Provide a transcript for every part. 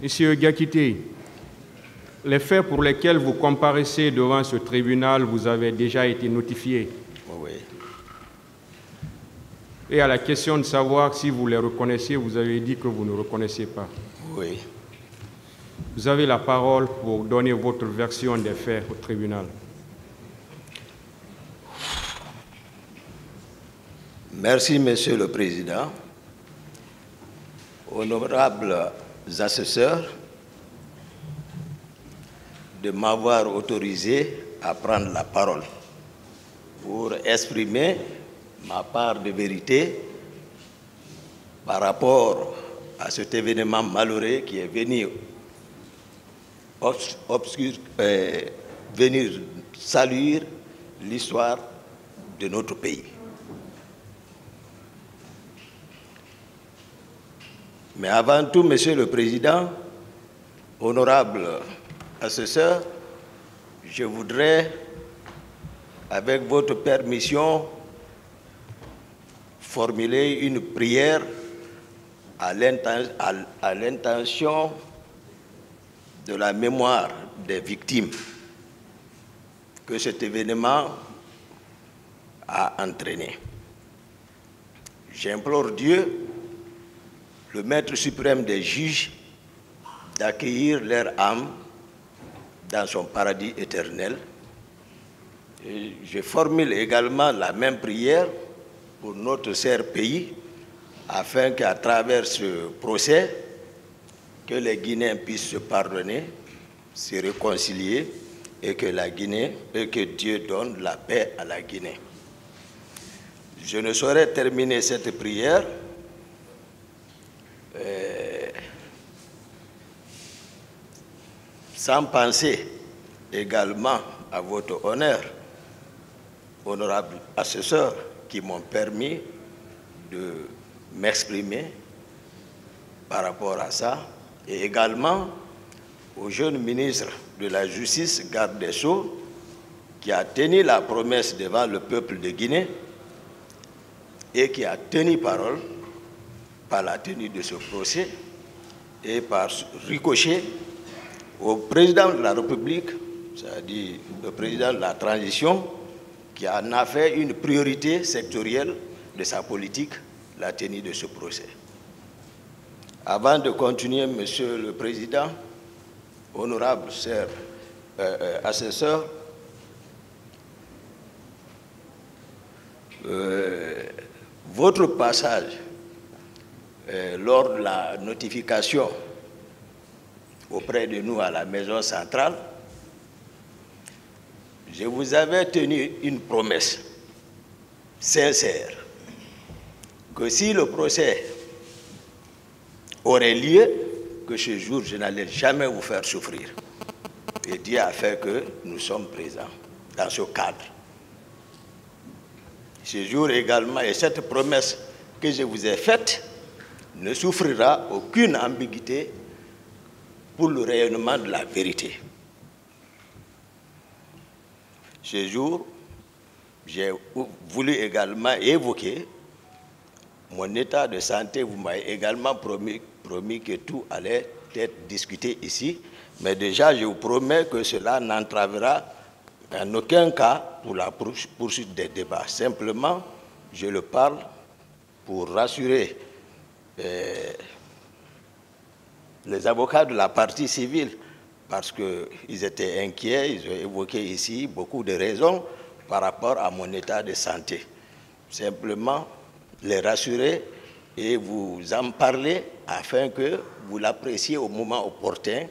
Monsieur Gakité, les faits pour lesquels vous comparaissez devant ce tribunal vous avez déjà été notifiés. Oui. Et à la question de savoir si vous les reconnaissez, vous avez dit que vous ne reconnaissez pas. Oui. Vous avez la parole pour donner votre version des faits au tribunal. Merci, Monsieur le Président. Honorables assesseurs, de m'avoir autorisé à prendre la parole pour exprimer ma part de vérité par rapport à cet événement malheureux qui est venu venir saluer l'histoire de notre pays. Mais avant tout, Monsieur le Président, honorable assesseur, je voudrais, avec votre permission, formuler une prière à l'intention de la mémoire des victimes que cet événement a entraîné. J'implore Dieu, le Maître suprême des juges, d'accueillir leur âme dans son paradis éternel. Et je formule également la même prière pour notre cher pays, afin qu'à travers ce procès, que les Guinéens puissent se pardonner, se réconcilier et que Dieu donne la paix à la Guinée. Je ne saurais terminer cette prière sans penser également à votre honneur, honorable assesseur, qui m'ont permis de m'exprimer par rapport à ça, et également au jeune ministre de la Justice, garde des Sceaux, qui a tenu la promesse devant le peuple de Guinée et qui a tenu parole par la tenue de ce procès et par ricochet au président de la République, c'est-à-dire le président de la transition, qui en a fait une priorité sectorielle de sa politique, la tenue de ce procès. Avant de continuer, Monsieur le Président, honorable cher assesseur, votre passage lors de la notification auprès de nous à la maison centrale, je vous avais tenu une promesse sincère que si le procès aurait lieu, que ce jour je n'allais jamais vous faire souffrir. Et Dieu a fait que nous sommes présents dans ce cadre. Ce jour également, et cette promesse que je vous ai faite ne souffrira aucune ambiguïté pour le rayonnement de la vérité. Ce jour, j'ai voulu également évoquer mon état de santé. Vous m'avez également promis que tout allait être discuté ici, mais déjà je vous promets que cela n'entravera en aucun cas pour la poursuite des débats. Simplement, je le parle pour rassurer les avocats de la partie civile, parce qu'ils étaient inquiets, ils ont évoqué ici beaucoup de raisons par rapport à mon état de santé. Simplement, les rassurer et vous en parler afin que vous l'appréciez au moment opportun,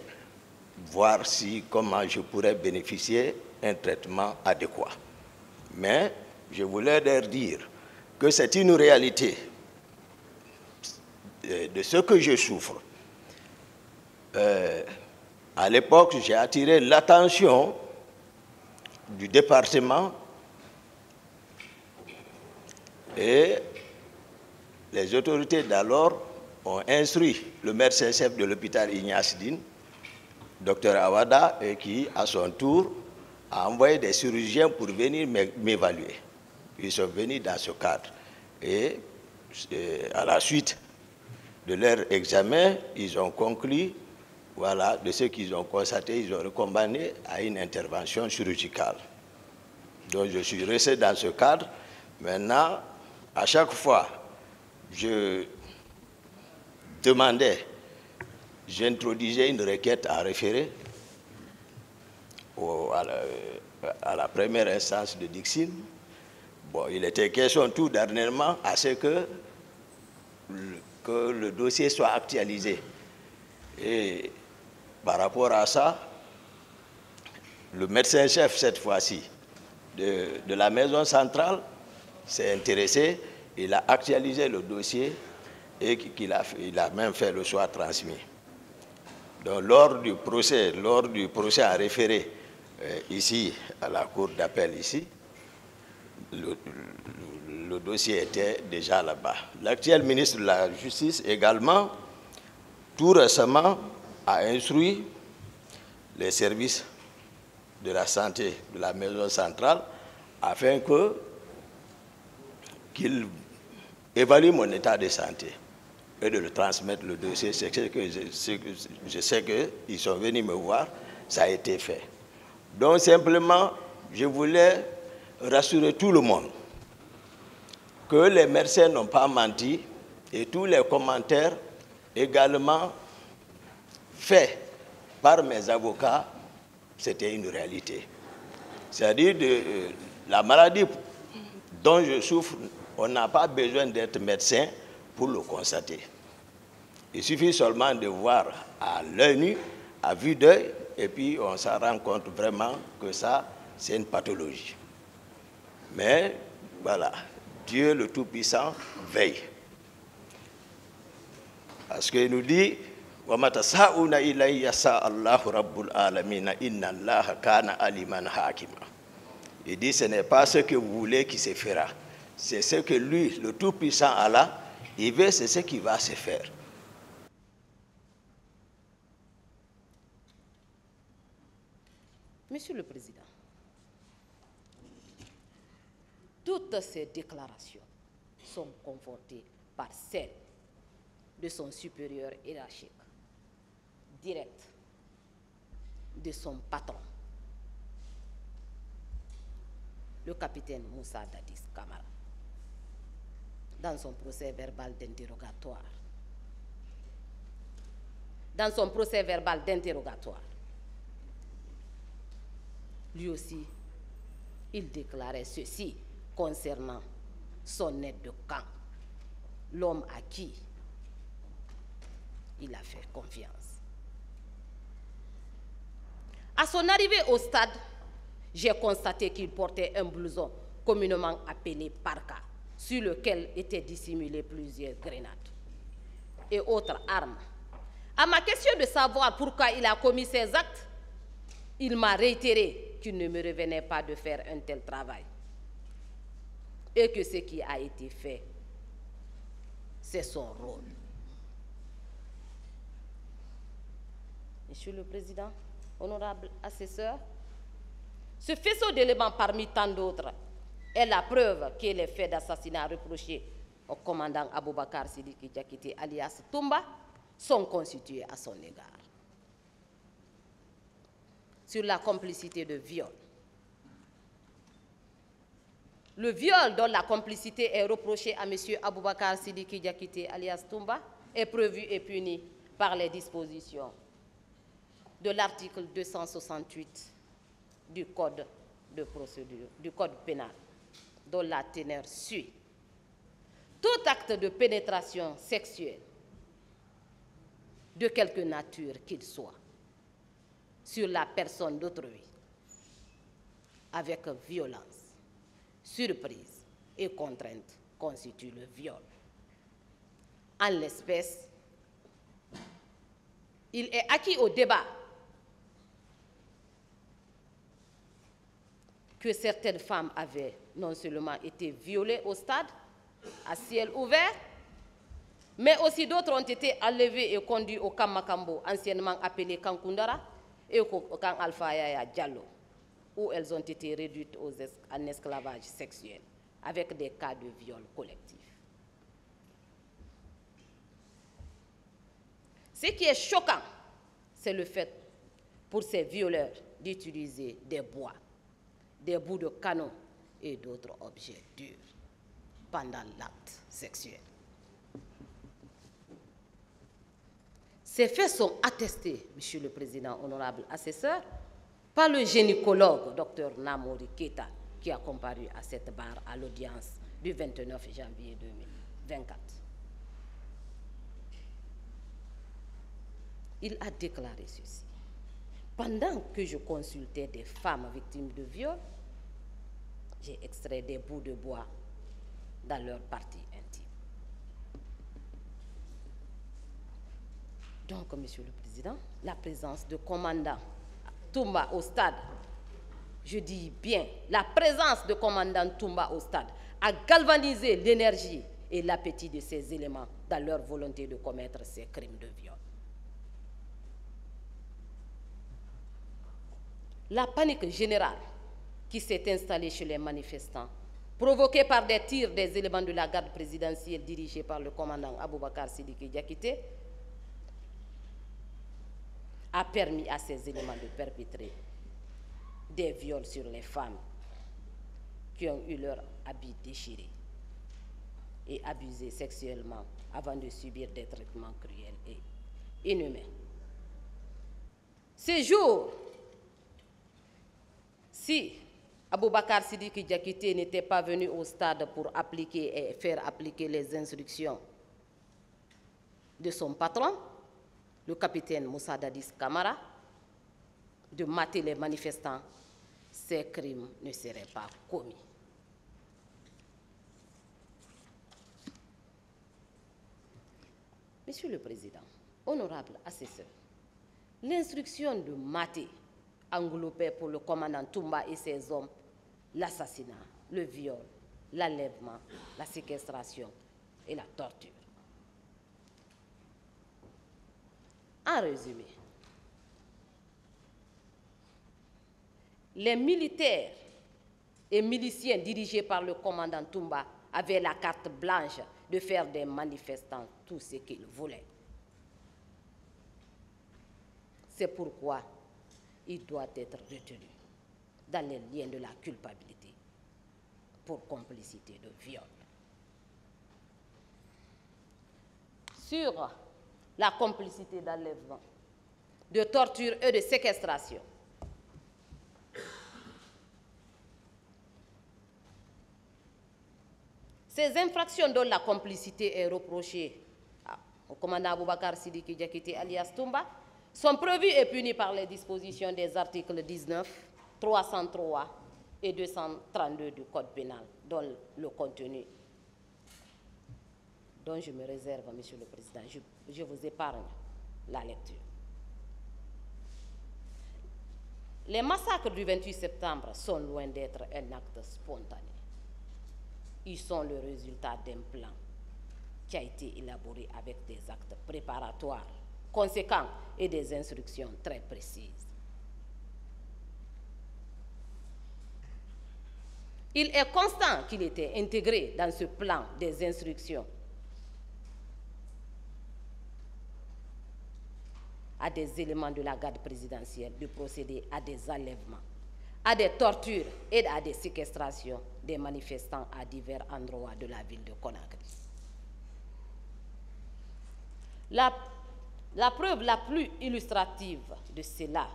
voir comment je pourrais bénéficier d'un traitement adéquat. Mais je voulais leur dire que c'est une réalité de ce que je souffre. À l'époque, j'ai attiré l'attention du département et les autorités d'alors ont instruit le médecin-chef de l'hôpital Ignace Dine, Dr Awada, et qui, à son tour, a envoyé des chirurgiens pour venir m'évaluer. Ils sont venus dans ce cadre. Et à la suite de leur examen, ils ont conclu voilà, de ce qu'ils ont constaté, ils ont recommandé à une intervention chirurgicale. Donc je suis resté dans ce cadre. Maintenant, à chaque fois, je demandais, j'introduisais une requête à référer à la première instance de Dixine. Bon, il était question tout dernièrement à ce que le dossier soit actualisé. Et par rapport à ça, le médecin-chef, cette fois-ci, de la maison centrale, s'est intéressé, il a actualisé le dossier et il a même fait le choix transmis. Donc, lors du procès à référé ici, à la cour d'appel ici, le dossier était déjà là-bas. L'actuel ministre de la Justice également, tout récemment, a instruit les services de la santé de la maison centrale afin qu'ils évaluent mon état de santé et de le transmettre le dossier. Je sais qu'ils sont venus me voir, ça a été fait. Donc simplement, je voulais rassurer tout le monde que les médecins n'ont pas menti et tous les commentaires également faits par mes avocats, c'était une réalité. C'est-à-dire la maladie dont je souffre, on n'a pas besoin d'être médecin pour le constater. Il suffit seulement de voir à l'œil nu, à vue d'œil, et puis on s'en rend compte vraiment que ça, c'est une pathologie. Mais voilà, Dieu le Tout-Puissant veille. Parce qu'il nous dit, il dit, ce n'est pas ce que vous voulez qui se fera. C'est ce que lui, le Tout-Puissant Allah, il veut, c'est ce qui va se faire. Monsieur le Président, toutes ces déclarations sont confortées par celles de son supérieur hiérarchique, direct, de son patron, le capitaine Moussa Dadis Camara, dans son procès verbal d'interrogatoire. Dans son procès verbal d'interrogatoire, lui aussi, il déclarait ceci concernant son aide de camp, l'homme à qui il a fait confiance. À son arrivée au stade, j'ai constaté qu'il portait un blouson communément appelé parka, sur lequel étaient dissimulées plusieurs grenades et autres armes. À ma question de savoir pourquoi il a commis ces actes, il m'a réitéré qu'il ne me revenait pas de faire un tel travail et que ce qui a été fait, c'est son rôle. Monsieur le Président, honorable assesseur, ce faisceau d'éléments parmi tant d'autres est la preuve que les faits d'assassinat reprochés au commandant Aboubakar Sidiki Diakité alias Toumba sont constitués à son égard. Sur la complicité de viol. Le viol dont la complicité est reprochée à M. Aboubakar Sidiki Diakité alias Toumba est prévu et puni par les dispositions de l'article 268 du Code de procédure, du Code pénal, dont la teneur suit. Tout acte de pénétration sexuelle, de quelque nature qu'il soit, sur la personne d'autrui, avec violence, surprise et contrainte, constitue le viol. En l'espèce, il est acquis au débat que certaines femmes avaient non seulement été violées au stade, à ciel ouvert, mais aussi d'autres ont été enlevées et conduites au camp Makambo, anciennement appelé Kankundara, et au camp Alpha Yaya Diallo, où elles ont été réduites en esclavage sexuel, avec des cas de viol collectif. Ce qui est choquant, c'est le fait pour ces violeurs d'utiliser des bois, des bouts de canon et d'autres objets durs pendant l'acte sexuel. Ces faits sont attestés, Monsieur le Président, honorable assesseur, par le gynécologue Dr Namori Keita, qui a comparu à cette barre à l'audience du 29 janvier 2024. Il a déclaré ceci. Pendant que je consultais des femmes victimes de viol, j'ai extrait des bouts de bois dans leur partie intime. Donc, Monsieur le Président, la présence de commandant Toumba au stade, je dis bien, la présence de commandant Toumba au stade a galvanisé l'énergie et l'appétit de ces éléments dans leur volonté de commettre ces crimes de viol. La panique générale qui s'est installée chez les manifestants, provoquée par des tirs des éléments de la garde présidentielle dirigés par le commandant Aboubakar Sidiki Diakité, a permis à ces éléments de perpétrer des viols sur les femmes qui ont eu leur habit déchiré et abusé sexuellement avant de subir des traitements cruels et inhumains. Ces jours, si Aboubakar Sidiki Diakité n'était pas venu au stade pour appliquer et faire appliquer les instructions de son patron, le capitaine Moussa Dadis Camara, de mater les manifestants, ces crimes ne seraient pas commis. Monsieur le Président, honorable assesseur, l'instruction de mater englobait pour le commandant Toumba et ses hommes l'assassinat, le viol, l'enlèvement, la séquestration et la torture. En résumé, les militaires et miliciens dirigés par le commandant Toumba avaient la carte blanche de faire des manifestants tout ce qu'ils voulaient. C'est pourquoi il doit être retenu dans les liens de la culpabilité pour complicité de viol. Sur la complicité d'enlèvement, de torture et de séquestration, ces infractions dont la complicité est reprochée au commandant Aboubakar Sidiki Diakité alias Toumba sont prévues et punies par les dispositions des articles 19, 303 et 232 du Code pénal, dont le contenu, dont je me réserve, Monsieur le Président, je vous épargne la lecture. Les massacres du 28 septembre sont loin d'être un acte spontané. Ils sont le résultat d'un plan qui a été élaboré avec des actes préparatoires conséquents et des instructions très précises. Il est constant qu'il était intégré dans ce plan des instructions à des éléments de la garde présidentielle de procéder à des enlèvements, à des tortures et à des séquestrations des manifestants à divers endroits de la ville de Conakry. La preuve la plus illustrative de cela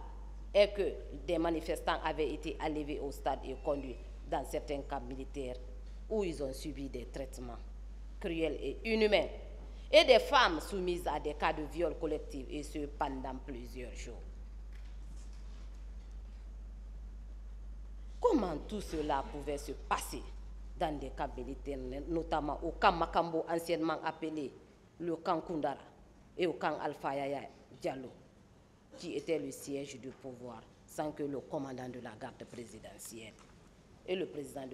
est que des manifestants avaient été enlevés au stade et conduits dans certains camps militaires où ils ont subi des traitements cruels et inhumains, et des femmes soumises à des cas de viol collectif, et ce pendant plusieurs jours. Comment tout cela pouvait se passer dans des camps militaires, notamment au camp Makambo, anciennement appelé le camp Koundara, et au camp Alpha Yaya Diallo, qui était le siège du pouvoir, sans que le commandant de la garde présidentielle et le président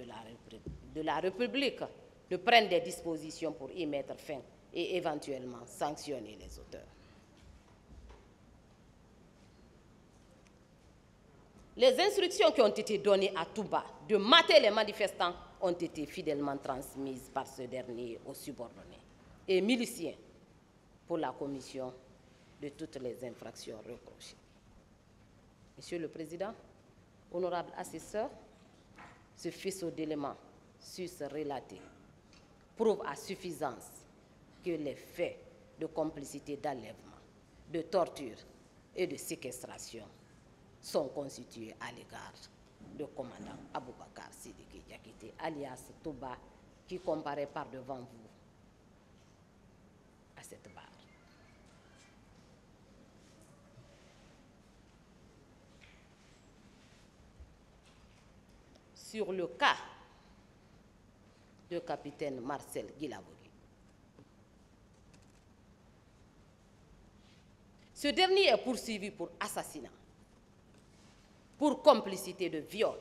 de la République ne prennent des dispositions pour y mettre fin et éventuellement sanctionner les auteurs. Les instructions qui ont été données à Toumba de mater les manifestants ont été fidèlement transmises par ce dernier aux subordonnés et miliciens pour la commission de toutes les infractions reprochées. Monsieur le Président, honorable assesseur, ce faisceau d'éléments relatés prouve à suffisance que les faits de complicité d'enlèvement, de torture et de séquestration sont constitués à l'égard du commandant Aboubacar Sidiki Diakité, alias Touba, qui comparaît par devant vous à cette barre. Sur le cas du capitaine Marcel Guilavogui, ce dernier est poursuivi pour assassinat, pour complicité de viol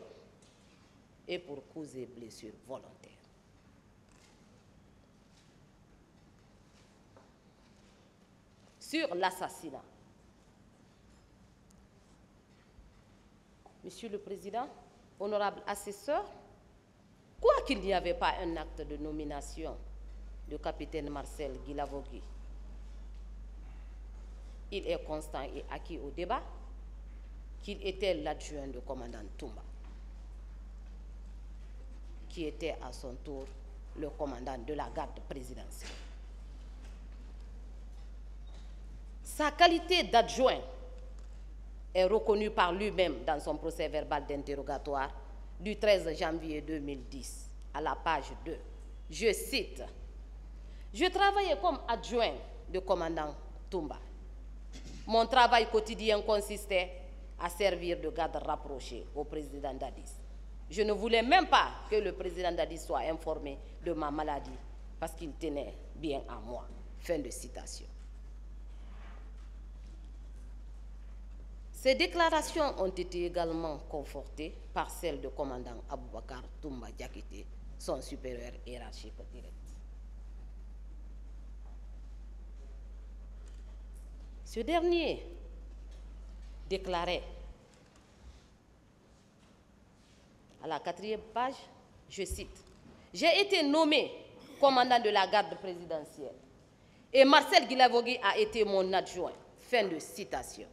et pour causer blessure volontaire. Sur l'assassinat, Monsieur le Président, honorable assesseur, quoiqu'il n'y avait pas un acte de nomination du capitaine Marcel Guilavogui, il est constant et acquis au débat qu'il était l'adjoint du commandant Toumba, qui était à son tour le commandant de la garde présidentielle. Sa qualité d'adjoint est reconnue par lui-même dans son procès verbal d'interrogatoire du 13 janvier 2010, à la page 2. Je cite: « Je travaillais comme adjoint du commandant Toumba. Mon travail quotidien consistait à servir de garde rapproché au président Dadis. Je ne voulais même pas que le président Dadis soit informé de ma maladie parce qu'il tenait bien à moi. » Fin de citation. Ces déclarations ont été également confortées par celles du commandant Aboubacar Toumba Diakité, son supérieur hiérarchique direct. Ce dernier déclarait à la 4e page, je cite: « J'ai été nommé commandant de la garde présidentielle et Marcel Guilavogui a été mon adjoint. » Fin de citation.